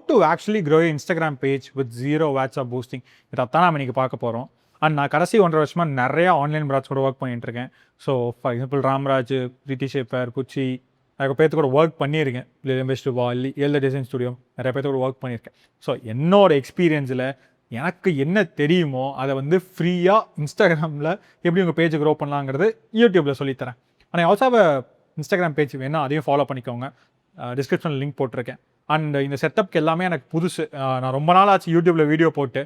To actually grow Instagram page with 0 watts of boosting. இதைத்தான் நம்ம இன்றைக்கி பார்க்க போகிறோம். அண்ட் நான் கடைசி 1.5 வருஷமாக நிறையா ஆன்லைன் பிராட்ஸ் கூட ஒர்க் பண்ணிட்டு இருக்கேன். So for example Ramraj, pretty shaper, குச்சி, நிறைய பேர்த்து கூட ஒர்க் பண்ணியிருக்கேன். பெஸ்ட் வால், ஏல்த டிசைன் ஸ்டுடியோ, நிறைய பேர்த்து கூட ஒர்க் பண்ணியிருக்கேன். ஸோ என்னோட எக்ஸ்பீரியன்ஸில் எனக்கு என்ன தெரியுமோ அதை வந்து ஃப்ரீயாக இன்ஸ்டாகிராமில் எப்படி உங்கள் பேஜை க்ரோ பண்ணலாங்கிறது யூடியூப்பில் சொல்லித்தரேன். ஆனால் ஆல்சோ இன்ஸ்டாகிராம் பேஜ் வேணால் அதையும் ஃபாலோ பண்ணிக்கோங்க. டிஸ்கிரிப்ஷனில் லிங்க் போட்டிருக்கேன். அண்ட் இந்த செட்டப்க்கு எல்லாமே எனக்கு புதுசு. நான் ரொம்ப நாள் ஆச்சு யூடியூப்பில் வீடியோ போட்டு.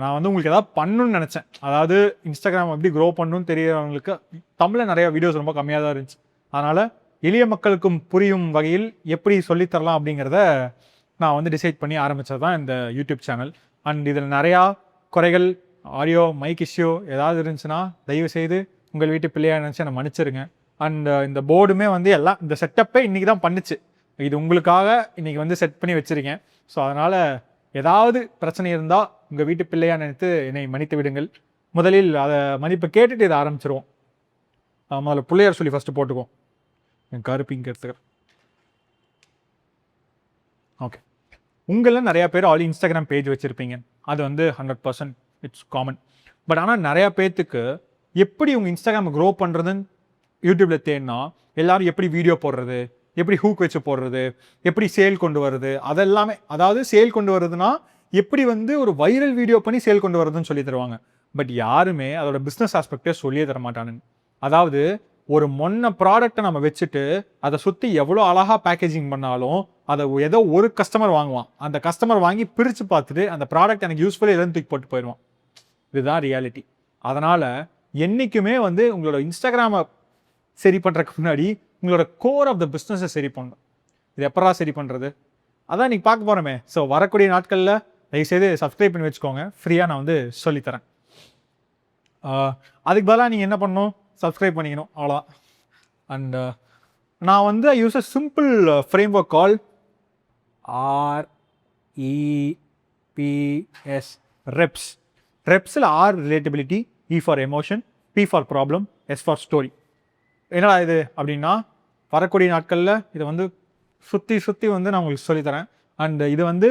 நான் வந்து உங்களுக்கு எதாவது பண்ணணும்னு நினச்சேன். அதாவது இன்ஸ்டாகிராம் எப்படி க்ரோ பண்ணணும்னு தெரியறவங்களுக்கு தமிழில் நிறையா வீடியோஸ் ரொம்ப கம்மியாக தான் இருந்துச்சு. அதனால் எளிய மக்களுக்கும் புரியும் வகையில் எப்படி சொல்லித்தரலாம் அப்படிங்கிறத நான் வந்து டிசைட் பண்ணி ஆரம்பித்தது தான் இந்த யூடியூப் சேனல். அண்ட் இதில் நிறையா குறைகள், ஆடியோ, மைக் இஷ்யூ ஏதாவது இருந்துச்சுன்னா தயவுசெய்து உங்கள் வீட்டு பிள்ளையாக நினச்சி என்னை மன்னிச்சிருங்க. அண்ட் இந்த போர்டுமே வந்து எல்லாம் இந்த செட்டப்பே இன்றைக்கி தான் பண்ணுச்சு. இது உங்களுக்காக இன்றைக்கி வந்து செட் பண்ணி வச்சுருக்கேன். ஸோ அதனால் ஏதாவது பிரச்சனை இருந்தால் உங்கள் வீட்டு பிள்ளையாக நினைத்து என்னை மன்னித்து விடுங்கள். முதலில் அதை மன்னிப்பை கேட்டுட்டு இதை ஆரம்பிச்சிருவோம். முதல்ல பிள்ளையார் சொல்லி ஃபஸ்ட்டு போட்டுக்குவோம். என் கருப்பிங்க எடுத்துக்கிறேன். ஓகே, உங்களில் நிறையா பேர் ஆல்ரெடி இன்ஸ்டாகிராம் பேஜ் வச்சுருப்பீங்க. அது வந்து 100% இட்ஸ் காமன். பட் ஆனால் நிறையா பேர்த்துக்கு எப்படி உங்கள் இன்ஸ்டாகிராம் க்ரோ பண்ணுறதுன்னு யூடியூப்பில் தேடினா எல்லோரும் எப்படி வீடியோ போடுறது, எப்படி ஹூக் வச்சு போடுறது, எப்படி சேல் கொண்டு வருது, அதெல்லாமே. அதாவது சேல் கொண்டு வருதுன்னா எப்படி வந்து ஒரு வைரல் வீடியோ பண்ணி சேல் கொண்டு வருதுன்னு சொல்லி தருவாங்க. பட் யாருமே அதோட பிஸ்னஸ் ஆஸ்பெக்டே சொல்லியே தர மாட்டானுங்க. அதாவது ஒரு ப்ராடக்டை நம்ம வச்சுட்டு அதை சுற்றி எவ்வளோ அழகாக பேக்கேஜிங் பண்ணாலும் அதை ஏதோ ஒரு கஸ்டமர் வாங்குவான். அந்த கஸ்டமர் வாங்கி பிரித்து பார்த்துட்டு அந்த ப்ராடக்ட் எனக்கு யூஸ்ஃபுல்லாக எதுவும் தூக்கி போட்டு போயிடுவான். இதுதான் ரியாலிட்டி. அதனால் என்றைக்குமே வந்து உங்களோட இன்ஸ்டாகிராமை சரி பண்ணுறதுக்கு முன்னாடி உங்களோட கோர் ஆஃப் த பிஸ்னஸை சரி பண்ணணும். இது எப்படா சரி பண்ணுறது, அதான் நீங்கள் பார்க்க போகிறோமே. ஸோ வரக்கூடிய நாட்களில் தயவுசெய்து சப்ஸ்கிரைப் பண்ணி வச்சுக்கோங்க. ஃப்ரீயாக நான் வந்து சொல்லித்தரேன். அதுக்கு பதிலாக நீங்கள் என்ன பண்ணணும், சப்ஸ்கிரைப் பண்ணிக்கணும், அவ்வளோதான். அண்ட் நான் வந்து I use a simple framework call REPS, reps. ரெப்ஸில் R relatability, E for emotion, P for problem, S for story. என்னடா இது அப்படின்னா, வரக்கூடிய நாட்களில் இதை வந்து சுற்றி வந்து நான் உங்களுக்கு சொல்லித்தரேன். அண்ட் இது வந்து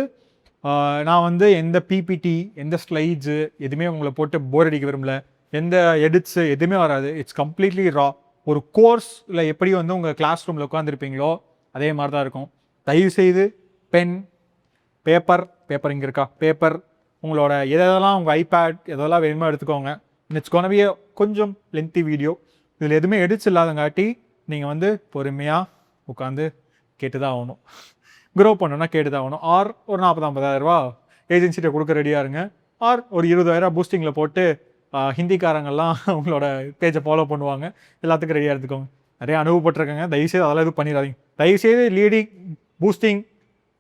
நான் வந்து எந்த பிபிடி, எந்த ஸ்லைட்ஸு எதுவுமே உங்களை போட்டு போர் அடிக்க விரும்பல. எந்த எடிட்ஸு எதுவுமே வராது. இட்ஸ் கம்ப்ளீட்லி ரா. ஒரு கோர்ஸில் எப்படி வந்து உங்கள் கிளாஸ் ரூமில் உட்காந்துருப்பீங்களோ அதே மாதிரி தான் இருக்கும். தயவுசெய்து பென், பேப்பர் இங்கே இருக்கா, பேப்பர், உங்களோட எதெல்லாம் உங்கள் ஐபேட் எதெல்லாம் வேணுமோ எடுத்துக்கோங்க. இட்ஸ் கோனா பி கொஞ்சம் லென்த்தி வீடியோ. இதில் எதுவுமே எடிட்ஸ் இல்லாதங்காட்டி நீங்கள் வந்து பொறுமையாக உட்காந்து கேட்டு தான் ஆகணும். க்ரோ பண்ணணுன்னா கேட்டு தான் ஆகணும். ஆர் ஒரு 40,000-50,000 ஏஜென்சிட்ட கொடுக்க ரெடியாக இருங்க. ஆர் ஒரு 20,000 பூஸ்டிங்கில் போட்டு ஹிந்திக்காரங்கெல்லாம் உங்களோட பேஜை ஃபாலோ பண்ணுவாங்க. எல்லாத்துக்கும் ரெடியாக எடுத்துக்கோங்க. நிறைய அனுபவப்பட்டிருக்காங்க. தயவுசெய்து அதெல்லாம் எதுவும் பண்ணிடாதீங்க. தயவுசெய்து லீடிங், பூஸ்டிங்,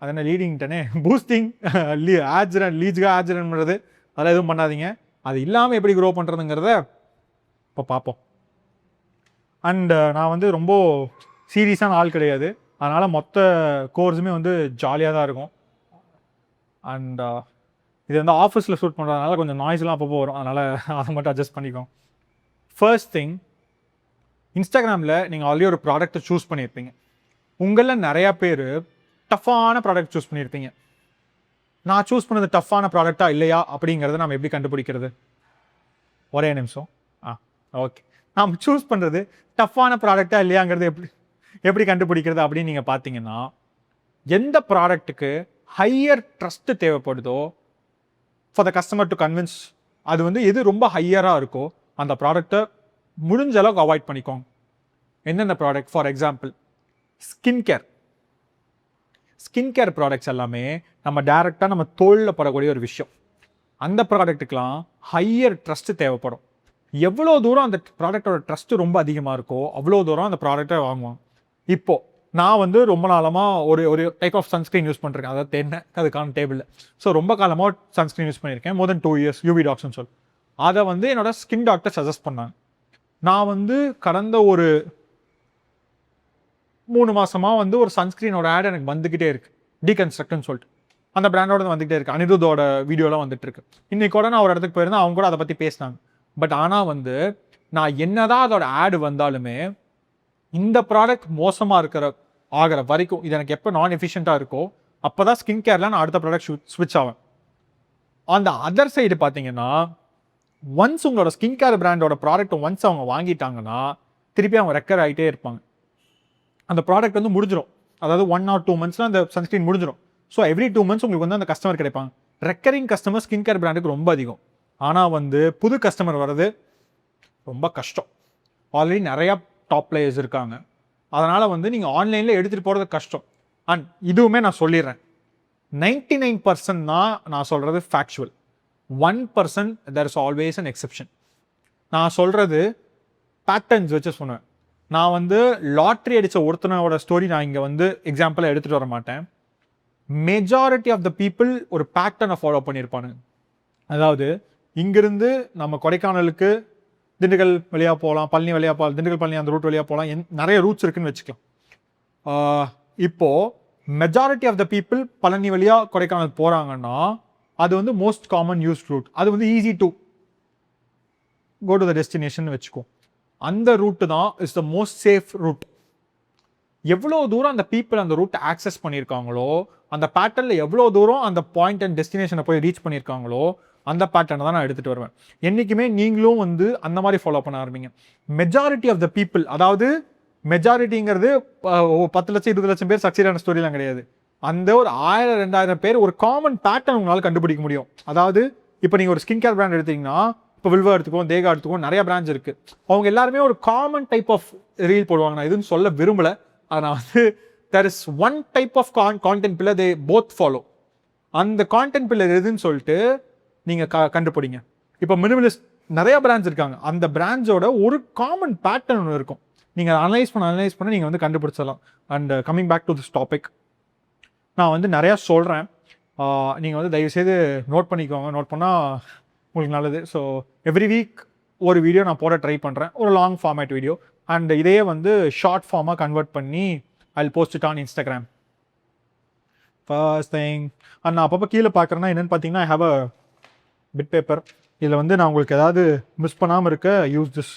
அது என்ன லீடிங்ட்டனே, பூஸ்டிங், ஆட்ஸ் ரன், லீட்ஸ்க்காக ஆட்ஸ் ரன் பண்ணுறது, அதெல்லாம் எதுவும் பண்ணாதீங்க. அது இல்லாமல் எப்படி க்ரோ பண்ணுறதுங்கிறத இப்போ பார்ப்போம். அண்ட் நான் வந்து ரொம்ப சீரியஸான ஆள் கிடையாது. அதனால் மொத்த கோர்ஸுமே வந்து ஜாலியாக தான் இருக்கும். அண்ட் இது வந்து ஆஃபீஸில் ஷூட் பண்ணுறதுனால கொஞ்சம் நாய்ஸ்லாம் அப்பப்போ வரும். அதனால் அதை மட்டும் அட்ஜஸ்ட் பண்ணிக்கோங்க. ஃபர்ஸ்ட் திங், இன்ஸ்டாகிராமில் நீங்கள் ஆல்ரெடி ஒரு ப்ராடக்ட்டை சூஸ் பண்ணியிருப்பீங்க. உங்களில் நிறையா பேர் டஃப்பான ப்ராடக்ட் சூஸ் பண்ணியிருப்பீங்க. நான் சூஸ் பண்ணது டஃப்பான ப்ராடக்டாக இல்லையா அப்படிங்கிறத நம்ம எப்படி கண்டுபிடிக்கிறது? ஒரே நிமிஷம். ஓகே, நாம் சூஸ் பண்ணுறது டஃப்பான ப்ராடக்டாக இல்லையாங்கிறது எப்படி கண்டுபிடிக்கிறது அப்படின்னு நீங்கள் பார்த்தீங்கன்னா, எந்த ப்ராடக்ட்டுக்கு ஹையர் ட்ரஸ்ட்டு தேவைப்படுதோ for the customer to convince, அது வந்து எது ரொம்ப ஹையராக இருக்கோ அந்த ப்ராடக்டை முடிஞ்ச அளவுக்கு அவாய்ட் பண்ணிக்கோங்க. எந்தெந்த product? For example skin care products எல்லாமே நம்ம டேரெக்டாக நம்ம தோளில் படக்கூடிய ஒரு விஷயம். அந்த ப்ராடக்ட்டுக்கெலாம் ஹையர் ட்ரஸ்ட்டு தேவைப்படும். எவ்வளோ தூரம் அந்த ப்ராடக்டோட ட்ரஸ்ட்டு ரொம்ப அதிகமாக இருக்கோ அவ்வளோ தூரம் அந்த ப்ராடக்டை வாங்குவாங்க. இப்போது நான் வந்து ரொம்ப காலமாக ஒரு டைப் ஆஃப் சன்ஸ்க்ரீன் யூஸ் பண்ணுறேன். அதாவது தென்னை அதுக்கான டேபிளில். ஸோ ரொம்ப காலமாக சன்ஸ்க்ரீன் யூஸ் பண்ணியிருக்கேன். மோர் தென் 2 years. யூவி டாக்ஸ்னு சொல்லி அதை வந்து என்னோட ஸ்கின் டாக்டர் சஜஸ்ட் பண்ணாங்க. நான் வந்து கடந்த ஒரு 3 மாதமாக வந்து ஒரு சன்ஸ்க்ரீனோட ஆட் எனக்கு வந்துக்கிட்டே இருக்குது. டீகன்ஸ்ட்ரக்ட்னு சொல்லிட்டு அந்த பிராண்டோட வந்துக்கிட்டே இருக்குது. அனிருத்தோட வீடியோலாம் வந்துட்டு இருக்கு. இன்னைக்கு கூட நான் ஒரு இடத்துக்கு போயிருந்தேன், அவங்க கூட அதை பற்றி பேசினாங்க. பட் ஆனால் வந்து நான் என்னதான் அதோட ஆடு வந்தாலுமே இந்த ப்ராடக்ட் மோசமாக ஆகிற வரைக்கும், இது எனக்கு எப்போ நான் எஃபிஷியண்ட்டாக இருக்கோ அப்போ தான் ஸ்கின் கேரில் நான் அடுத்த ப்ராடக்ட் ஸ்விட்ச் ஆவேன். அந்த அதர் சைடு பார்த்தீங்கன்னா ஒன்ஸ் உங்களோட ஸ்கின் கேர் பிராண்டோட ப்ராடக்ட் ஒன்ஸ் அவங்க வாங்கிட்டாங்கன்னா திருப்பி அவங்க ரெக்கர் ஆகிட்டே இருப்பாங்க. அந்த ப்ராடக்ட் வந்து முடிஞ்சிடும், அதாவது 1 or 2 monthsல அந்த சன்ஸ்கிரீன் முடிஞ்சிடும். ஸோ எவ்ரி 2 months உங்களுக்கு வந்து அந்த கஸ்டமர் கிடைப்பாங்க. ரெக்கரிங் கஸ்டமர் ஸ்கின் கேர் பிராண்டுக்கு ரொம்ப அதிகம். ஆனால் வந்து புது கஸ்டமர் வர்றது ரொம்ப கஷ்டம். ஆல்ரெடி நிறையா டாப் பிளேயர்ஸ் இருக்காங்க. அதனால் வந்து நீங்கள் ஆன்லைனில் எடுத்துகிட்டு போகிறது கஷ்டம். அண்ட் இதுவுமே நான் சொல்லிடுறேன், 99% தான் நான் சொல்கிறது factual. 1% there is always an exception. நான் சொல்கிறது பேட்டர்ன்ஸ் வச்சு சொன்னேன். நான் வந்து லாட்ரி அடித்த ஒருத்தனோட ஸ்டோரி நான் இங்கே வந்து எக்ஸாம்பிளாக எடுத்துகிட்டு வர மாட்டேன். மெஜாரிட்டி ஆஃப் த பீப்புள் ஒரு பேட்டர்னை ஃபாலோ பண்ணியிருப்பானுங்க. அதாவது இங்கிருந்து நம்ம கொடைக்கானலுக்கு திண்டுக்கல் வழியாக போகலாம், பழனி வழியாக போகலாம், திண்டுக்கல் பழனி அந்த ரூட் வழியாக போகலாம், நிறைய ரூட்ஸ் இருக்குன்னு வச்சுக்கலாம். இப்போது majority of the people Palani வழியாக கொடைக்கானல் போகிறாங்கன்னா அது வந்து மோஸ்ட் காமன் யூஸ் ரூட். அது வந்து easy to go to the destination வச்சுக்கோம். அந்த ரூட்டு தான் is the most safe route. எவ்வளோ தூரம் அந்த பீப்புள் அந்த ரூட்டை ஆக்சஸ் பண்ணியிருக்காங்களோ, அந்த பேட்டர்னில் எவ்வளோ தூரம் அந்த பாயிண்ட் அண்ட் டெஸ்டினேஷனை போய் ரீச் பண்ணியிருக்காங்களோ அந்த பேட்டர்னை தான் நான் எடுத்துகிட்டு வருவேன். என்றைக்குமே நீங்களும் வந்து அந்த மாதிரி ஃபாலோ பண்ண ஆரம்பிங்க. மெஜாரிட்டி ஆஃப் த பீப்புள், அதாவது மெஜாரிட்டிங்கிறது 10 லட்சம் 20 லட்சம் பேர் சக்சீடான ஸ்டோரிலாம் கிடையாது. அந்த ஒரு 1000-2000 பேர் ஒரு காமன் பேட்டர்ன் உங்களால் கண்டுபிடிக்க முடியும். அதாவது இப்போ நீங்கள் ஒரு ஸ்கின் கேர் பிராண்ட் எடுத்தீங்கன்னா, இப்போ வில்வா எடுத்துக்கோம், தேகா எடுத்துக்கோம், நிறைய பிராண்ட்ஸ் இருக்குது. அவங்க எல்லாருமே ஒரு காமன் டைப் ஆஃப் ரீல் போடுவாங்க. நான் எதுவும் சொல்ல விரும்பலை. அதை நான் வந்து there is one type of content pillar they both follow. அந்த கான்டென்ட் பில்லர் எதுன்னு சொல்லிட்டு நீங்கள் கண்டுபிடிங்க. இப்போ மினிமலிஸ்ட் நிறைய பிராண்ட்ஸ் இருக்காங்க. அந்த பிராண்ட்ஸோட ஒரு காமன் பேட்டர்ன் ஒன்று இருக்கும். நீங்கள் அனலைஸ் பண்ண நீங்கள் வந்து கண்டுபிடிச்சிடலாம். And coming back to this topic, நான் வந்து நிறையா சொல்கிறேன். நீங்கள் வந்து தயவுசெய்து நோட் பண்ணிக்கோங்க. நோட் பண்ணால் உங்களுக்கு நல்லது. ஸோ எவ்ரி வீக் ஒரு வீடியோ நான் போட ட்ரை பண்ணுறேன், ஒரு லாங் ஃபார்மேட் வீடியோ. அண்ட் இதையே வந்து ஷார்ட் ஃபார்மாக கன்வெர்ட் பண்ணி I'll post it on Instagram. First thing, and நான் அப்பப்போ கீழே பார்க்குறேன்னா என்னென்னு பார்த்தீங்கன்னா, I have a bit paper. இதில் வந்து நான் உங்களுக்கு ஏதாவது மிஸ் பண்ணாமல் இருக்க use this.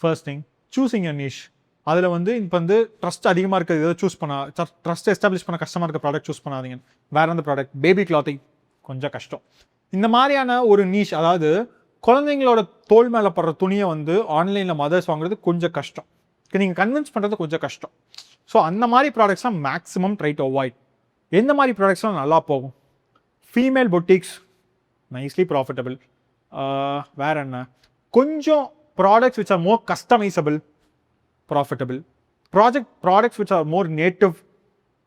First thing, choosing a niche. அதில் வந்து இப்போ வந்து ட்ரஸ்ட் அதிகமாக இருக்கிறது ஏதோ சூஸ் பண்ண, ட்ரஸ்ட் எஸ்டாப்ளிஷ் பண்ண கஷ்டமாக இருக்க ப்ராடக்ட் சூஸ் பண்ணாதீங்க. வேறு எந்த ப்ராடக்ட், பேபி கிளாத்திங் கொஞ்சம் கஷ்டம். இந்த மாதிரியான ஒரு நீஷ், அதாவது குழந்தைங்களோட தோல் மேலே படுற துணியை வந்து ஆன்லைனில் மதர்ஸ் வாங்குறது கொஞ்சம் கஷ்டம். நீங்கள் கன்வின்ஸ் பண்ணுறது கொஞ்சம் கஷ்டம். ஸோ அந்த மாதிரி ப்ராடக்ட்ஸ்லாம் மேக்ஸிமம் ட்ரை டு அவாய்ட். எந்த மாதிரி ப்ராடக்ட்ஸ்லாம் நல்லா போகும்? Female boutiques nicely profitable. வேறு என்ன, கொஞ்சம் products which are more customisable profitable. Products which are more native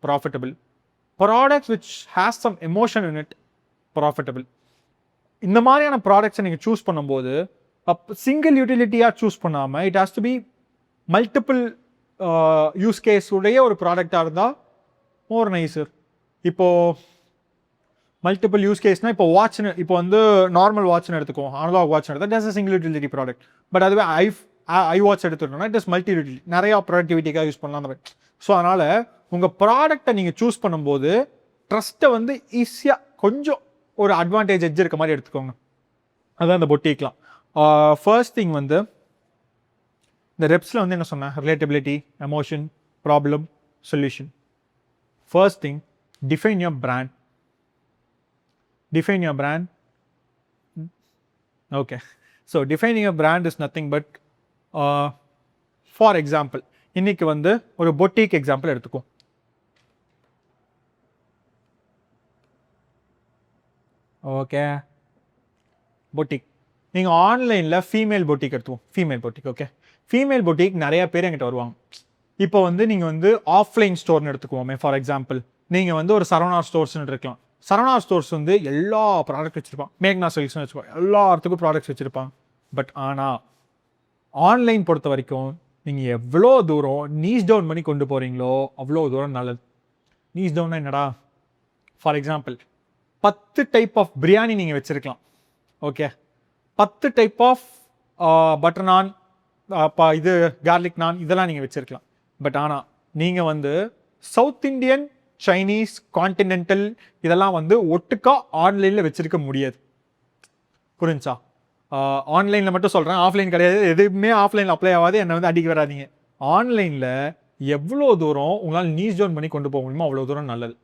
profitable. Products which has some emotion in it profitable. இந்த மாதிரியான ப்ராடக்ட்ஸை நீங்கள் சூஸ் பண்ணும்போது சிங்கிள் யூட்டிலிட்டியாக சூஸ் பண்ணாமல் it has to be multiple use case உடைய ஒரு ப்ராடக்டாக இருந்தால் மோர் நைஸர். இப்போது மல்டிபிள் யூஸ் கேஸ்னால் இப்போ வாட்ச்னு, இப்போ வந்து நார்மல் வாட்ச்னு எடுத்துக்கோம், அனலாக் வாட்ச் எடுத்தால் it is single utility product. But அதுவே ஐ வாட்ச் எடுத்துட்டோம்னா இட் இஸ் மல்டி யூட்டிலிட்டி, நிறையா ப்ரொடக்டிவிட்டிக்காக யூஸ் பண்ணலாம் அந்த மாதிரி. ஸோ அதனால் உங்கள் ப்ராடக்டை நீங்கள் சூஸ் பண்ணும்போது ட்ரஸ்ட்டை வந்து ஈஸியாக கொஞ்சம் ஒரு அட்வான்டேஜ் எட்ஜ் இருக்க மாதிரி எடுத்துக்கோங்க. அதுதான் இந்த பொட்டிக்கலாம். ஃபர்ஸ்ட் திங் வந்து இந்த ரெப்ஸில் வந்து என்ன சொன்னேன், relatability, emotion, problem, solution. First thing, define your brand. Define your brand. Okay, so defining your brand is nothing but for example, இன்னைக்கு வந்து ஒரு பொட்டிக் எக்ஸாம்பிள் எடுத்துக்கோம். Okay, boutique. நீங்கள் ஆன்லைனில் ஃபீமேல் பொட்டிக் எடுத்துவோம். Female boutique, okay. Female boutique நிறைய பேர் என்கிட்ட வருவாங்க. இப்போ வந்து நீங்கள் வந்து ஆஃப்லைன் ஸ்டோர்னு எடுத்துக்குவோமே. ஃபார் எக்ஸாம்பிள், நீங்கள் வந்து ஒரு சரவணா ஸ்டோர்ஸ்னு இருக்கலாம். சரவணா ஸ்டோர்ஸ் வந்து எல்லா ப்ராடக்ட் வச்சுருப்பான். மேக்னா சில்க்ஸ்னு வச்சுருப்பான். எல்லாத்துக்கும் ப்ராடக்ட்ஸ் வச்சுருப்பாங்க. பட் ஆனால் ஆன்லைன் பொறுத்த வரைக்கும் நீங்கள் எவ்வளோ தூரம் நீஸ் டவுன் பண்ணி கொண்டு போகிறீங்களோ அவ்வளோ தூரம் நல்லது. நீஸ் டவுன்னா என்னடா, for example 10 type of biryani நீங்கள் வச்சுருக்கலாம். ஓகே, 10 டைப் ஆஃப் பட்டர் நான், இது கார்லிக் நான், இதெல்லாம் நீங்கள் வச்சுருக்கலாம். பட் ஆனால் நீங்கள் வந்து சவுத் இண்டியன், சைனீஸ், கான்டினென்டல் இதெல்லாம் வந்து ஒட்டுக்கா ஆன்லைனில் வச்சுருக்க முடியாது. புரிஞ்சா? ஆன்லைனில் மட்டும் சொல்கிறேன், ஆஃப்லைன் கிடையாது. எதுவுமே ஆஃப்லைனில் அப்ளை ஆகாது. என்னை வந்து அடிக்க வராதிங்க. ஆன்லைனில் எவ்வளோ தூரம் உங்களால் நீஸ் டவுன் பண்ணி கொண்டு போக முடியுமோ அவ்வளோ தூரம் நல்லது.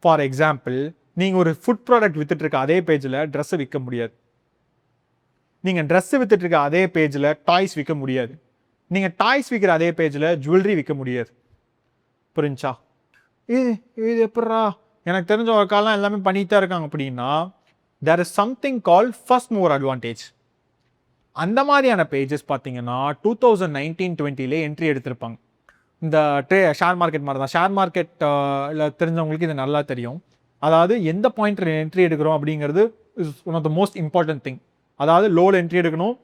ஃபார் எக்ஸாம்பிள், நீங்கள் ஒரு ஃபுட் ப்ராடக்ட் வித்துட்டு இருக்க அதே பேஜில் ட்ரெஸ்ஸை விற்க முடியாது. நீங்கள் ட்ரெஸ்ஸு வித்துட்டு இருக்க அதே பேஜில் டாய்ஸ் விற்க முடியாது. நீங்கள் டாய்ஸ் விற்கிற அதே பேஜில் ஜுவல்லரி விற்க முடியாது. புரிஞ்சா? இது எப்படா எனக்கு தெரிஞ்ச ஒரு காலம் எல்லாமே பண்ணிட்டு தான் இருக்காங்க அப்படின்னா, there is something call first mover advantage. அந்த மாதிரியான பேஜஸ் பார்த்தீங்கன்னா 2019-20 என்ட்ரி எடுத்திருப்பாங்க. இந்த ஷேர் மார்க்கெட் மாதிரி தான். ஷேர் மார்க்கெட்டில் தெரிஞ்சவங்களுக்கு இது நல்லா தெரியும். அதாவது எந்த பாயிண்ட் என்ட்ரி எடுக்கிறோம் அப்படிங்கிறது is one of the most important thing. அதாவது லோவில் என்ட்ரி எடுக்கணும்,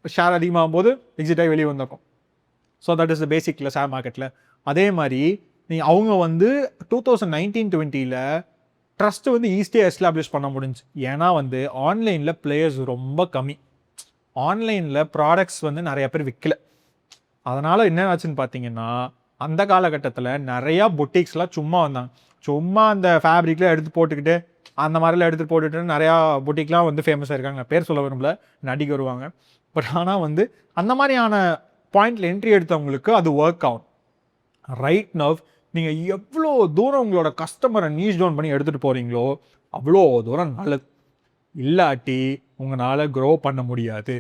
ஷேர் அதிகமாகும் போது எக்ஸிட் ஆகி வெளியே வந்திருக்கும். So that is the basically share மார்க்கெட்டில். அதே மாதிரி அவங்க வந்து 2019-20 ட்ரஸ்ட்டு வந்து ஈஸியாக எஸ்டாப்ளிஷ் பண்ண முடிஞ்சு. ஏன்னா வந்து ஆன்லைனில் பிளேயர்ஸ் ரொம்ப கம்மி, ஆன்லைனில் ப்ராடக்ட்ஸ் வந்து நிறைய பேர் விற்கல. அதனால் என்ன ஆச்சுன்னு பார்த்தீங்கன்னா, அந்த காலகட்டத்தில் நிறையா பொட்டிக்ஸ்லாம் சும்மா வந்தாங்க. சும்மா அந்த ஃபேப்ரிக்லாம் எடுத்து போட்டுக்கிட்டு அந்த மாதிரிலாம் எடுத்து போட்டுட்டு நிறையா பொட்டிக்லாம் வந்து ஃபேமஸாக இருக்காங்க. பேர் சொல்ல விரும்பல, நடிக்க வருவாங்க. பட் ஆனால் வந்து அந்த மாதிரியான பாயிண்டில் என்ட்ரி எடுத்தவங்களுக்கு அது ஒர்க் ஆகும். ரைட் நவ் நீங்கள் எவ்வளோ தூரம் உங்களோட கஸ்டமரை நீஸ் டவுன் பண்ணி எடுத்துகிட்டு போகிறீங்களோ அவ்வளோ தூரம் நல்லது. இல்லாட்டி உங்களால் க்ரோ பண்ண முடியாது.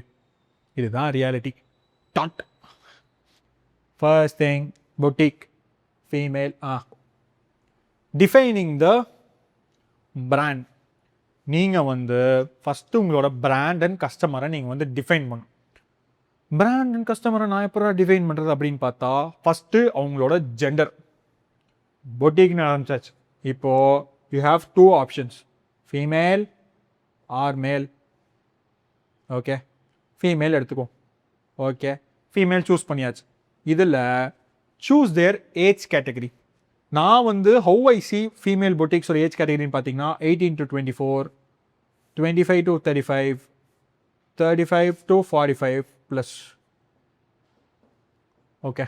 இதுதான் reality. Dot. First thing, boutique, female. Defining the brand. நீங்கள் வந்து ஃபஸ்ட்டு உங்களோட பிராண்ட் அண்ட் கஸ்டமரை நீங்கள் வந்து டிஃபைன் பண்ணணும். பிராண்ட் அண்ட் கஸ்டமரை நான் எப்போ டிஃபைன் பண்ணுறது அப்படின்னு பார்த்தா, ஃபஸ்ட்டு அவங்களோட ஜெண்டர். பொட்டிக்னு ஆரம்பிச்சாச்சு. இப்போது you have 2 options, female or male. Okay, female எடுத்துக்கோ. ஓகே, ஃபீமேல் சூஸ் பண்ணியாச்சு. இதில் சூஸ் தேர் ஏஜ் கேட்டகரி. நான் வந்து how I see female boutiques ஒரு ஏஜ் கேட்டகரின்னு பார்த்தீங்கன்னா 18 to 24, 25 to 35, 35 to 45 plus. Okay,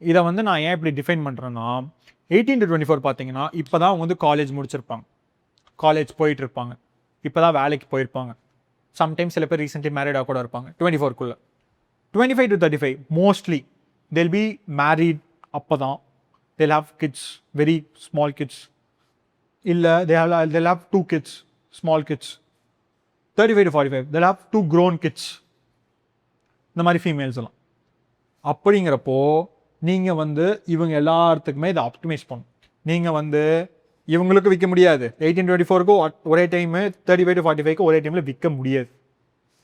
இதை வந்து நான் ஏன் இப்படி டிஃபைன் பண்ணுறேன்னா, 18 to 24 பார்த்தீங்கன்னா இப்போ தான் அவங்க வந்து காலேஜ் முடிச்சிருப்பாங்க, காலேஜ் போயிட்டுருப்பாங்க, இப்போ தான் வேலைக்கு போயிருப்பாங்க. சம்டைம்ஸ் சில பேர் ரீசெண்ட்லி மேரிடாக கூட இருப்பாங்க 24க்குள்ளே. 25 to 35 mostly they'll be married. அப்போ தான் they'll have kids, very small kids. இல்லை they'll have 2 kids, small kids. 35 to 45 they'll have 2 grown kids. இந்த மாதிரி ஃபீமேல்ஸ் எல்லாம். அப்படிங்கிறப்போ நீங்கள் வந்து இவங்க எல்லாத்துக்குமே இதை ஆப்டிமைஸ் பண்ணணும். நீங்கள் வந்து இவங்களுக்கு விற்க முடியாது, 18 to 24க்கும் ஒரே டைமு, 35 to 45க்கு ஒரே டைமில் விற்க முடியாது.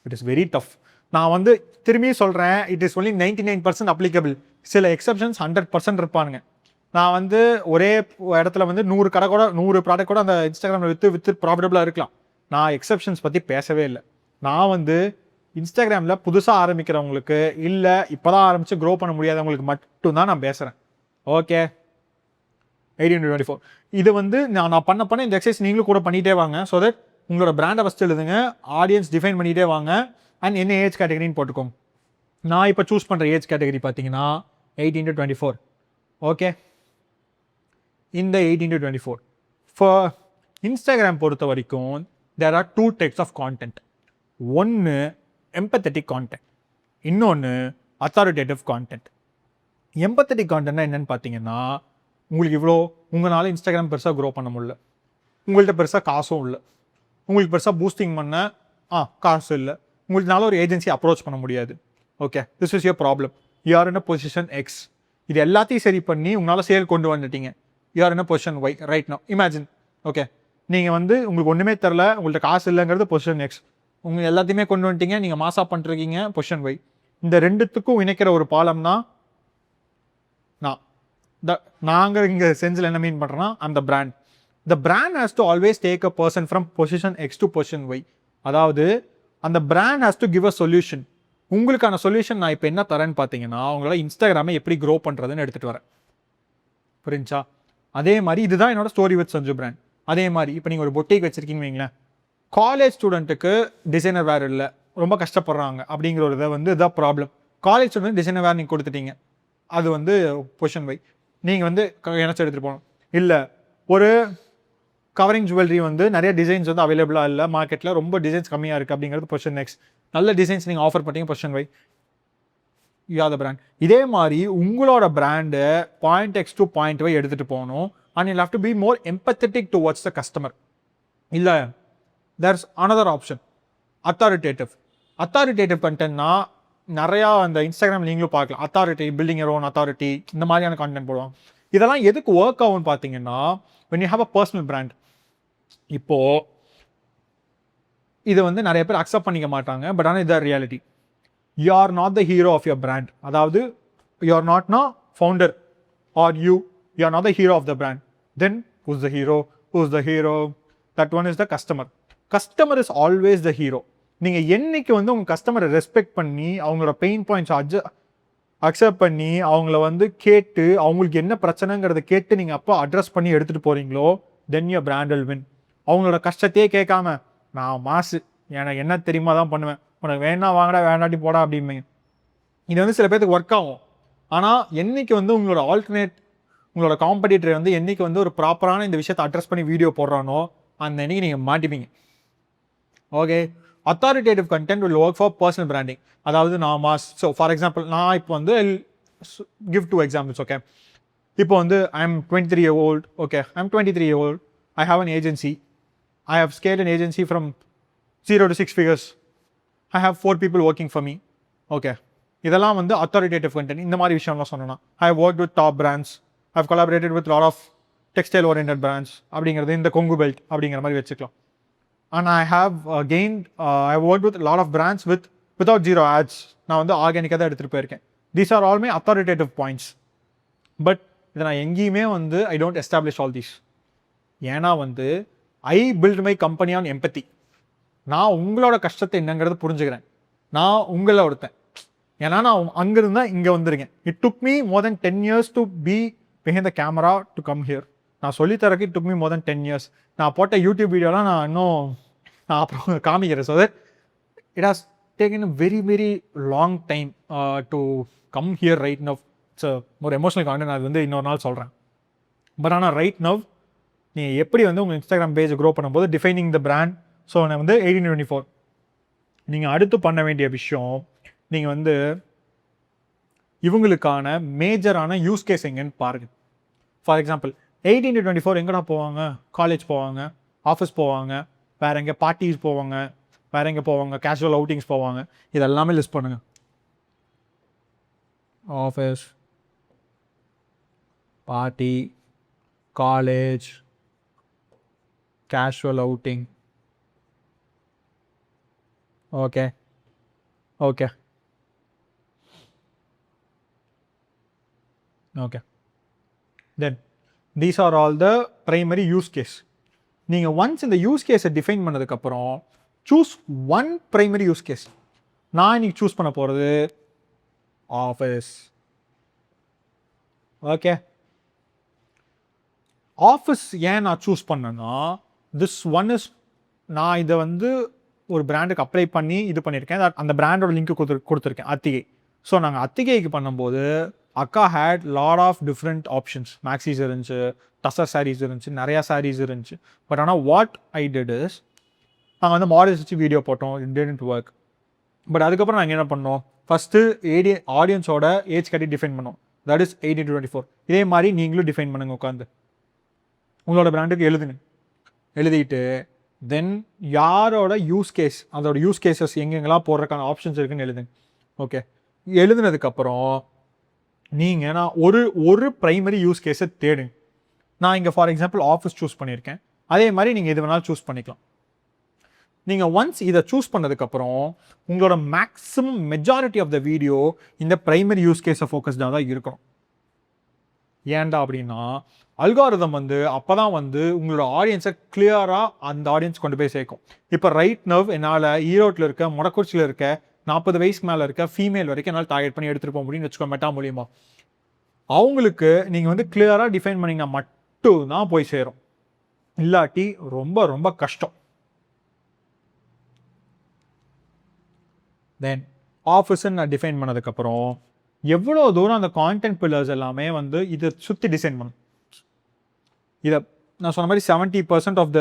It is very tough. நான் வந்து திரும்பி சொல்கிறேன், இட் இஸ் ஒன்லி 99% அப்ளிகபிள். சில எக்ஸப்ஷன்ஸ் 100% இருப்பானுங்க. நான் வந்து ஒரே இடத்துல வந்து 100 கடை கூட 100 ப்ராடக்ட் கூட அந்த இன்ஸ்டாகிராமில் விற்று ப்ராஃபிட்டபுளாக இருக்கலாம். நான் எக்ஸப்ஷன்ஸ் பற்றி பேசவே இல்லை. நான் வந்து இன்ஸ்டாகிராமில் புதுசாக ஆரம்பிக்கிறவங்களுக்கு, இல்லை இப்போ தான் ஆரம்பித்து க்ரோ பண்ண முடியாதவங்களுக்கு மட்டும்தான் நான் பேசுகிறேன். ஓகே, 18 to 24 இது வந்து நான் பண்ண இந்த எக்ஸசைஸ் நீங்களும் கூட பண்ணிகிட்டே வாங்க. ஸோ தட் உங்களோட பிராண்டை ஃபஸ்ட்டு எழுதுங்க, ஆடியன்ஸ் டிஃபைன் பண்ணிகிட்டே வாங்க, அண்ட் என்ன ஏஜ் கேட்டகரின்னு போட்டுக்கோங்க. நான் இப்போ சூஸ் பண்ணுற ஏஜ் கேட்டகரி பார்த்தீங்கன்னா 18 to 24. ஓகே, இந்த 18 to 24 ஃபார் இன்ஸ்டாகிராம் பொறுத்த வரைக்கும் there are 2 types of content. ஒன்று எம்பத்தட்டிக் கான்டென்ட், இன்னொன்று அத்தாரிட்டேட்டிவ் கான்டென்ட். எம்பத்தட்டிக் கான்டென்ட்னா என்னென்னு பார்த்தீங்கன்னா, உங்களுக்கு இவ்வளோ உங்களால் இன்ஸ்டாகிராம் பெருசாக க்ரோ பண்ண முடியல, உங்கள்கிட்ட பெருசாக காசும் இல்லை, உங்களுக்கு பெருசாக பூஸ்டிங் பண்ண காசு இல்லை, உங்கள்னால ஒரு ஏஜென்சி அப்ரோச் பண்ண முடியாது. Okay, this is your problem. You are in a position X. இது எல்லாத்தையும் சரி பண்ணி உங்களால் சேல் கொண்டு வந்துட்டீங்க. You are in a position Y right now. Imagine. Okay, நீங்கள் வந்து உங்களுக்கு ஒன்றுமே தெரில, உங்கள்கிட்ட காசு இல்லைங்கிறது பொசிஷன் எக்ஸ். உங்கள் எல்லாத்தையுமே கொண்டு வந்துட்டீங்க, நீங்கள் மாசாக பண்ணிருக்கீங்க பொசிஷன் ஒய். இந்த ரெண்டுத்துக்கும் இணைக்கிற ஒரு பாலம் தான் நாங்கள் இங்கே செஞ்சில் என்ன மீன் பண்ணுறோன்னா, அந்த brand. The brand has to always take a person from position X to position Y. அதாவது அந்த brand has to give a solution. உங்களுக்கான சொல்யூஷன் நான் இப்போ என்ன தரேன்னு பார்த்தீங்கன்னா, அவங்களால இன்ஸ்டாகிராமை எப்படி க்ரோ பண்ணுறதுன்னு எடுத்துகிட்டு வரேன். புரிஞ்சா? அதே மாதிரி இதுதான் என்னோட ஸ்டோரி வித் சஞ்சு பிராண்ட். அதே மாதிரி இப்போ நீங்கள் ஒரு பொட்டிக் வச்சுருக்கீங்கன்னு வைங்களேன், காலேஜ் ஸ்டூடெண்ட்டுக்கு டிசைனர் வேர் இல்லை, ரொம்ப கஷ்டப்படுறாங்க அப்படிங்கிற ஒரு இதை வந்து இதான் ப்ராப்ளம். காலேஜ் ஸ்டூடெண்ட் டிசைனர் வேர் நீங்கள் கொடுத்துட்டீங்க, அது வந்து பொசிஷன் வை. நீங்கள் வந்து நினச்சி எடுத்துகிட்டு போகணும். இல்லை ஒரு கவரிங் ஜுவல்லரி வந்து நிறைய டிசைன்ஸ் வந்து அவைலபிளாக இல்லை மார்க்கெட்டில், ரொம்ப டிசைன்ஸ் கம்மியாக இருக்குது அப்படிங்கிறது பொசிஷன் நெக்ஸ்ட். நல்ல டிசைன்ஸ் நீங்கள் ஆஃபர் பண்ணிங்க position Y. You are the brand. இதே மாதிரி உங்களோட பிராண்டை point X to point Y எடுத்துகிட்டு போகணும். And you have to be more empathetic towards the customer. இல்லை தேர்ஸ் அனதர் ஆப்ஷன் அத்தாரிட்டேட்டிவ் கண்டென்ட்னா நிறையா அந்த இன்ஸ்டாகிராம் நீங்களும் பார்க்கலாம். Authority, building your own authority, இந்த மாதிரியான கண்டென்ட் போடுவாங்க. இதெல்லாம் எதுக்கு ஒர்க் ஆகும்னு பார்த்தீங்கன்னா, when you have a personal brand. இப்போது இது வந்து நிறைய பேர் அக்செப்ட் பண்ணிக்க மாட்டாங்க, பட் ஆனால் இது reality. You are not the hero of your brand. அதாவது யூ ஆர் நாட்னா founder or you are not the hero of the brand. Then who's the hero? That one is the customer. Customer is always the hero. நீங்கள் என்னைக்கு வந்து உங்கள் கஸ்டமரை respect பண்ணி அவங்களோட pain points accept பண்ணி அவங்கள வந்து கேட்டு அவங்களுக்கு என்ன பிரச்சனைங்கிறத கேட்டு நீங்கள் அப்போ அட்ரஸ் பண்ணி எடுத்துகிட்டு போகிறீங்களோ, then your brand will win. அவங்களோட கஷ்டத்தையே கேட்காம நான் மாசு, எனக்கு என்ன தெரியுமா தான் பண்ணுவேன், உனக்கு வேணா வாங்கடா வேண்டாட்டி போடா அப்படிம்பீங்க. இது வந்து சில பேருக்கு ஒர்க் ஆகும். ஆனால் என்னைக்கு வந்து உங்களோட ஆல்டர்னேட், உங்களோட காம்படிட்டர் வந்து என்னைக்கு வந்து ஒரு ப்ராப்பரான இந்த விஷயத்தை அட்ரஸ் பண்ணி வீடியோ போடுறானோ அந்த அன்னைக்கு நீங்கள் மாட்டிப்பீங்க. Okay, authoritative content will work for personal branding. அதாவது நான் மாஸ். ஸோ ஃபார் எக்ஸாம்பிள் நான் இப்போ வந்து கிவ் 2 எக்ஸாம்பிள்ஸ். ஓகே, இப்போ வந்து I am 23 years old. Okay, I am 23 years old. I have an agency. I have scaled an agency from 0 to 6 figures. I have 4 people working for me. Okay, இதெல்லாம் வந்து authoritative content. இந்த மாதிரி விஷயம்லாம் சொன்னோன்னா I have worked with top brands. I have collaborated with lot of textile oriented brands. அப்படிங்கிறது இந்த Kongu belt அப்படிங்கிற மாதிரி வச்சுக்கலாம். And I have I have worked with a lot of brands without zero ads. நான் வந்து ஆர்கானிக்காக தான் எடுத்துகிட்டு போயிருக்கேன். These are all my authoritative points. But இதை நான் எங்கேயுமே வந்து I don't establish all these. ஏன்னா வந்து I build my company on empathy. நான் உங்களோட கஷ்டத்தை என்னங்கிறது புரிஞ்சுக்கிறேன். நான் உங்களை ஒருத்தன். ஏன்னா நான் அங்கிருந்து தான் இங்கே வந்துருக்கேன். It took me more than 10 years to be behind the camera to come here. நான் சொல்லித்தரக்கு it took me more than 10 years. நான் போட்ட யூடியூப் வீடியோலாம் நான் அப்புறம் காமிக்கிறேன். So that it has taken a very very long time to come here right now. It's ஒரு emotional content. அது வந்து இன்னொரு நாள் சொல்கிறேன். பட் ஆனால் ரைட் நவ் நீங்கள் எப்படி வந்து உங்கள் இன்ஸ்டாகிராம் பேஜை க்ரோ பண்ணும்போது டிஃபைனிங் த பிராண்ட். ஸோ நான் வந்து 18-24 நீங்கள் அடுத்து பண்ண வேண்டிய விஷயம், நீங்கள் வந்து இவங்களுக்கான மேஜரான யூஸ் கேஸ் எங்கன்னு பாருங்கள். ஃபார் எக்ஸாம்பிள் 18-24 எங்கடா போவாங்க? காலேஜ் போவாங்க, ஆஃபீஸ் போவாங்க, வேறு எங்கே பார்ட்டிஸ் போவாங்க, வேறு எங்கே போவாங்க, கேஷுவல் அவுட்டிங்ஸ் போவாங்க. இதெல்லாமே லிஸ்ட் பண்ணுங்கள். Office, party, college, casual outing. Okay okay okay then these are all the primary use case. நீங்கள் ஒன்ஸ் இந்த யூஸ் கேஸை டிஃபைன் பண்ணதுக்கப்புறம் choose one primary use case. நான் இன்னைக்கு சூஸ் பண்ண போகிறது ஆஃபீஸ். ஓகே, ஆஃபீஸ் ஏன் நான் சூஸ் பண்ணேன்னா, திஸ் ஒன் இஸ், நான் இதை வந்து ஒரு பிராண்டுக்கு அப்ளை பண்ணி இது பண்ணியிருக்கேன். அந்த பிராண்டோட லிங்க்கு கொடுத்துருக்கேன், அத்திகை. ஸோ நாங்கள் அத்திகைக்கு பண்ணும்போது அக்கா had lot of different options. Maxis இருந்துச்சு, டசர் சாரீஸ் இருந்துச்சு, நிறையா சாரீஸ் இருந்துச்சு. பட் ஆனால் வாட் ஐ டிட் இஸ், நாங்கள் வந்து மாடல்ஸ் வச்சு வீடியோ போட்டோம். It didn't work. பட் அதுக்கப்புறம் நாங்கள் என்ன பண்ணோம், ஃபஸ்ட்டு ஆடியன்ஸோட ஏஜ் கட்டி டிஃபைன் பண்ணோம். That is 18-24. இதே மாதிரி நீங்களும் டிஃபைன் பண்ணுங்கள். உட்காந்து உங்களோட பிராண்டுக்கு எழுதிட்டு தென் யாரோட யூஸ் கேஸ், அதோட யூஸ் கேஸஸ் எங்கெங்கெல்லாம் போடுறதுக்கான ஆப்ஷன்ஸ் இருக்குன்னு எழுதுங்க. ஓகே, எழுதுனதுக்கப்புறம் நீங்கள் நான் ஒரு ப்ரைமரி யூஸ் கேஸை தேடுங்க. நான் இங்கே ஃபார் எக்ஸாம்பிள் ஆஃபீஸ் சூஸ் பண்ணியிருக்கேன். அதே மாதிரி நீங்கள் எது வேணாலும் சூஸ் பண்ணிக்கலாம். நீங்கள் ஒன்ஸ் இதை சூஸ் பண்ணதுக்கப்புறம் உங்களோட maximum majority of the video இந்த ப்ரைமரி யூஸ் கேஸை ஃபோக்கஸ்டாக தான் இருக்கும். ஏன்டா அப்படின்னா அல்காரிதம் வந்து அப்போ தான் வந்து உங்களோட ஆடியன்ஸை கிளியராக அந்த ஆடியன்ஸ் கொண்டு போய் சேர்க்கும். இப்போ ரைட் நவ் என்னால் ஈரோட்டில் இருக்க, மொடக்குறிச்சியில் இருக்க 40 வயசுக்கு மேலே இருக்க ஃபீமேல் வரைக்கும் என்னால் டார்கெட் பண்ணி எடுத்துகிட்டு போக முடியும்னு வச்சுக்கோ, மெட்டா மூலியமாக. அவங்களுக்கு நீங்கள் வந்து கிளியராக டிஃபைன் பண்ணிங்கன்னா மட்டும் தான் போய் சேரும். இல்லாட்டி ரொம்ப ரொம்ப கஷ்டம். தென் ஆஃபீஸுன்னு நான் டிஃபைன் பண்ணதுக்கப்புறம் எவ்வளோ தூரம் அந்த கான்டென்ட் பில்லர்ஸ் எல்லாமே வந்து இதை சுற்றி டிசைன் பண்ணும். இதை நான் சொன்ன மாதிரி 70% ஆஃப் த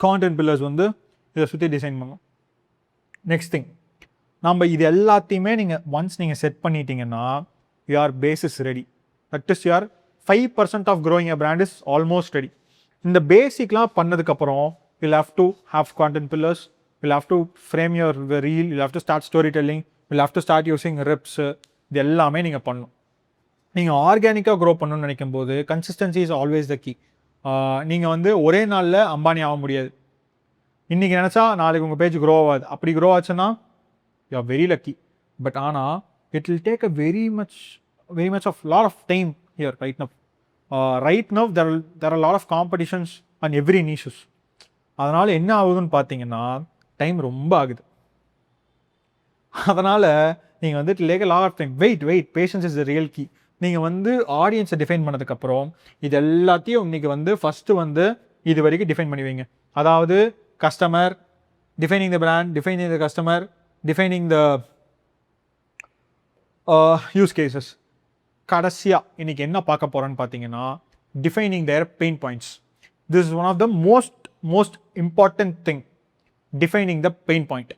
கான்டென்ட் பில்லர்ஸ் வந்து இதை சுற்றி டிசைன் பண்ணும். நெக்ஸ்ட் திங், நம்ம இது எல்லாத்தையுமே நீங்கள் ஒன்ஸ் நீங்கள் செட் பண்ணிட்டீங்கன்னா your base is ready. That is your 5% of growing a brand is almost ready. இந்த பேசிக்லாம் பண்ணதுக்கப்புறம் will have to have content pillars, will have to frame your reel, will have to start story telling, will have to start using reps. இது எல்லாமே நீங்கள் பண்ணணும். நீங்கள் ஆர்கானிக்காக grow பண்ணணும்னு நினைக்கும் போது consistency is always the key. நீங்கள் வந்து ஒரே நாளில் அம்பானி ஆக முடியாது. இன்றைக்கி நினச்சா நாளைக்கு உங்கள் பேஜ் க்ரோ ஆகாது. அப்படி க்ரோ ஆச்சுன்னா you are very lucky. But ஆனால் it will take a very much of lot of time here right now. Right now there are lot of competitions and every niches. அதனால் என்ன ஆகுதுன்னு பார்த்தீங்கன்னா time ரொம்ப ஆகுது. அதனால் நீங்கள் வந்து lag lot of time. Wait patience is the real key. நீங்கள் வந்து ஆடியன்ஸை டிஃபைன் பண்ணதுக்கப்புறம் இது எல்லாத்தையும் இன்றைக்கி வந்து ஃபஸ்ட்டு வந்து இது வரைக்கும் டிஃபைன் பண்ணி வைங்க. அதாவது customer, defining the brand, defining the customer, defining the use cases. கடைசியாக இன்றைக்கி என்ன பார்க்க போகிறோன்னு பார்த்தீங்கன்னா defining their pain points. This is one of the most important thing, defining the pain point.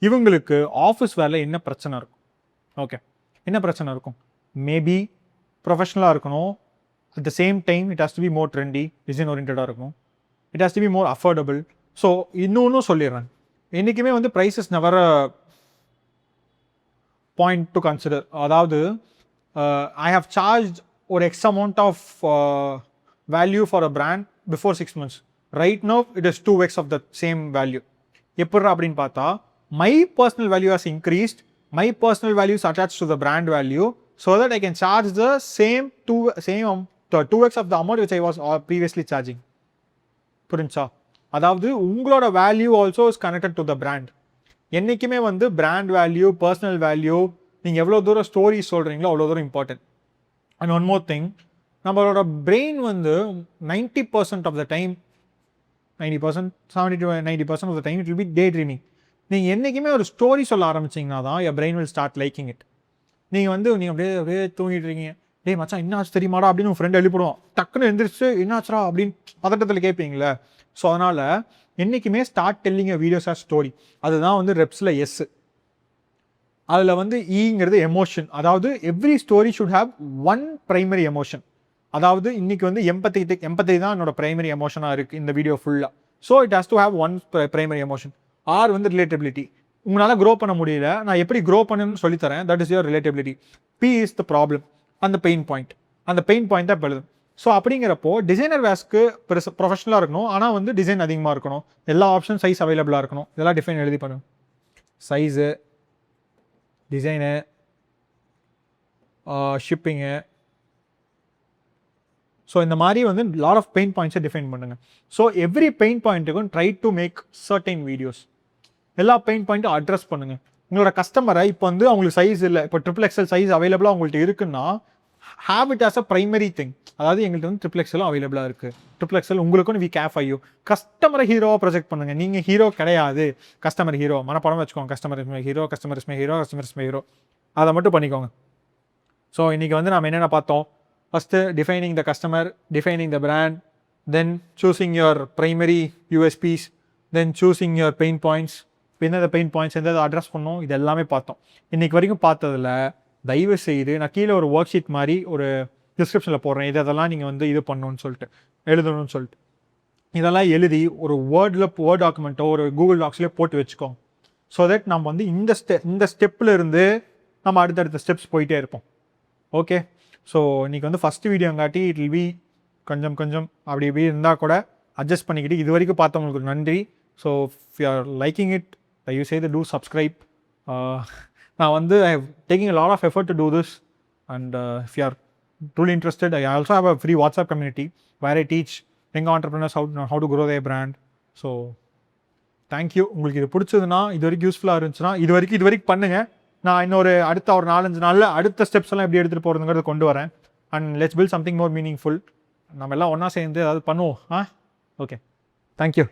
இவங்களுக்கு ஆஃபீஸ் வேலை என்ன பிரச்சனை இருக்கும்? ஓகே, என்ன பிரச்சனை இருக்கும்? மேபி ப்ரொஃபஷ்னலாக இருக்கணும். At the same time it has to be more trendy, design ஓரியன்டாக இருக்கணும். It has to be more affordable. So இன்னொன்றும் சொல்லிடுறேன், என்றைக்குமே வந்து prices never point to consider. அதாவது ஐ ஹவ் சார்ஜ் ஒரு x amount of value for a brand before 6 months. Right now it is 2x of the same value. எப்பட்றா அப்படின்னு பார்த்தா my personal value has increased, my personal value is attached to the brand value so that I can charge the same 2x of the amount which I was previously charging. புரிஞ்சா? அதாவது உங்களோட value also is connected to the brand. என்றைக்குமே வந்து brand value, personal value, நீங்கள் எவ்வளோ தூரம் story சொல்கிறீங்களோ அவ்வளோ தூரம் important. And one more thing, நம்மளோட பிரெயின் வந்து 90% of the time, 90%, 70 to 90% of the time it will be daydreaming. நீங்கள் என்றைக்குமே ஒரு ஸ்டோரி சொல்ல ஆரம்பிச்சிங்கன்னா தான் your brain will start liking it. நீங்கள் அப்படியே தூங்கிட்டு இருக்கீங்க, டேய் மச்சான் என்னாச்சு தெரியுமாடா அப்படின்னு உங்கள் ஃப்ரெண்ட் எழுப்பிடுவோம். டக்குன்னு எந்திரிச்சு என்னாச்சுரா அப்படின்னு பதட்டத்தில் கேட்பீங்களே. ஸோ அதனால் என்றைக்குமே start telling videos or story. அதுதான் வந்து ரெப்ஸில் எஸ். அதில் வந்து ஈங்கிறது எமோஷன். அதாவது every story should have one primary emotion. அதாவது இன்றைக்கி வந்து எம்பத்தி தான் என்னோட ப்ரைமரி எமோஷனாக இருக்குது இந்த வீடியோ ஃபுல்லாக. So it has to have one primary emotion. Or வந்து ரிலேட்டபிலிட்டி. உங்களால் க்ரோ பண்ண முடியல, நான் எப்படி க்ரோ பண்ணணும்னு சொல்லித்தரேன். That is your relatability. B is the problem, அந்த பெயின் பாயிண்ட். அந்த பெயின் பாயிண்ட் தான் இப்போ எழுதும். ஸோ அப்படிங்கிறப்போ டிசைனர் வேஸ்க்கு ப்ரொஃபஷனலாக இருக்கணும், ஆனால் வந்து டிசைன் அதிகமாக இருக்கணும், எல்லா ஆப்ஷன் சைஸ் அவைலபிளாக இருக்கணும். இதெல்லாம் டிஃபைன் எழுதி பண்ணும். Size, design, shipping. ஸோ இந்த மாதிரி வந்து லாட் ஆஃப் பெயின் பாயிண்ட்ஸை டிஃபைன் பண்ணுங்கள். ஸோ எவ்ரி பெயின் பாயிண்ட்டுக்கும் try to make certain videos. எல்லா பெயின் பாயிண்ட்டும் அட்ரஸ் பண்ணுங்கள். உங்களோட கஸ்டமரை இப்போ வந்து அவங்களுக்கு சைஸ் இல்லை, இப்போ XXL சைஸ் அவைலபிளாக உங்கள்கிட்ட இருக்குன்னா have it as a primary thing. அதாவது எங்கள்கிட்ட வந்து XXL அவைலபிளாக இருக்குது, XXL உங்களுக்கும் வி கேஃப் ஐயோ. கஸ்டமரை ஹீரோவாக ப்ரொஜெக்ட் பண்ணுங்கள். நீங்கள் ஹீரோ கிடையாது, கஸ்டமர் ஹீரோ. மனப்படம் வச்சுக்கோங்க, customer is my hero, customer is my hero, customer is my hero. அதை மட்டும் பண்ணிக்கோங்க. ஸோ இன்றைக்கி வந்து நம்ம என்னென்ன பார்த்தோம்? First defining the customer, defining the brand, then choosing your primary USPs, then choosing your pain points. இப்போ எந்தெந்த பெயின் பாயிண்ட்ஸ் எந்த அட்ரஸ் பண்ணோம், இது எல்லாமே பார்த்தோம். இன்றைக்கி வரைக்கும் பார்த்ததில் தயவு செய்து நான் கீழே ஒரு ஒர்க் ஷீட் மாதிரி ஒரு டிஸ்கிரிப்ஷனில் போடுறேன். இதெல்லாம் நீங்கள் வந்து இது பண்ணணும்னு சொல்லிட்டு எழுதணும்னு சொல்லிட்டு இதெல்லாம் எழுதி ஒரு வேர்ட் டாக்குமெண்ட்டோ ஒரு கூகுள் டாக்ஸ்லேயே போட்டு வச்சுக்கோங்க. ஸோ தட் நம்ம வந்து இந்த ஸ்டெப்பில் இருந்து நம்ம அடுத்தடுத்த ஸ்டெப்ஸ் போயிட்டே இருப்போம். ஓகே, ஸோ இன்றைக்கி வந்து ஃபஸ்ட்டு வீடியோங்காட்டி இட் வில் பி கொஞ்சம் அப்படி இப்படி இருந்தால் கூட அட்ஜஸ்ட் பண்ணிக்கிட்டு இது வரைக்கும் பார்த்தவங்களுக்கு நன்றி. So if you are liking it, தயவு செய்து டூ சப்ஸ்கிரைப். நான் வந்து I have taking a lot of effort to do this, and if you are truly interested, I also have a free WhatsApp community where I teach young entrepreneurs how to grow their brand. So thank you. உங்களுக்கு இது பிடிச்சதுன்னா, இது வரைக்கும் யூஸ்ஃபுல்லாக இருந்துச்சுன்னா இது வரைக்கும் பண்ணுங்கள். நான் இன்னொரு அடுத்த ஒரு 4-5 நாளில் அடுத்த ஸ்டெப்ஸ் எல்லாம் எப்படி எடுத்துகிட்டு போகிறதுங்கிறது கொண்டு வரேன். And let's build something more meaningful. நம்ம எல்லாம் ஒன்றா சேர்ந்து ஏதாவது பண்ணுவோம். Okay, thank you.